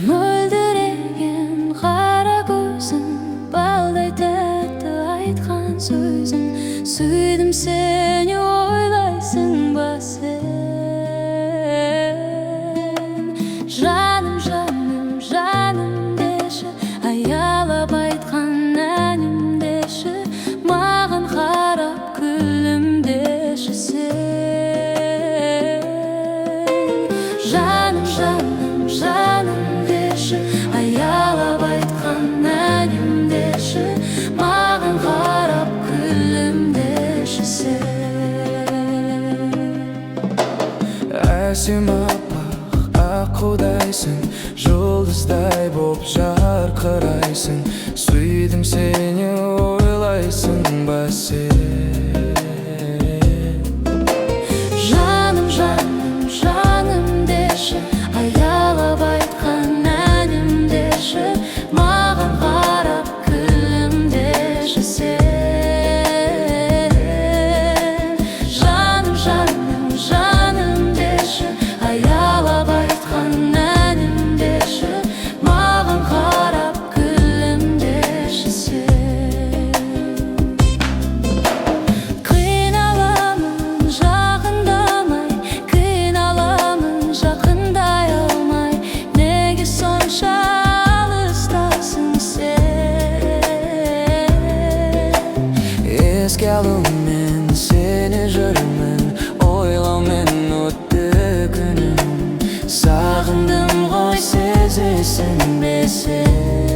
мөлдіреген қара көзің, балдай тәтті айтқан сөзің, сүйдім сені ойлайсың ба сен? Жаным, жаным, жаным деші, аялап айтқан әнім деші, маған қарап күлімдеші сен. Жаным, жаным, жаным деші, аялап айтқан әнім деші, маған қарап күлімдеші сен. Әсем аппақ аққудайсың, жұлдыздай боп жарқырайсың, сүйдім сені ойлайсың ба сен? Жаным, жаным, жаным деші, аялап айтқан әнім деші, маған қарап күлімдеші сен. Жаным, жаным, жаным деші, аялап айтқан әнім деші, маған қарап күлімдеші сен. Қиналамын жақындамай, қиналамын жақындай алмай, неге сонша алыстасың сен? Еске алумен сені жүрмін, ойлаумен өтті күнім, сағындым ғой сезесің бе сен?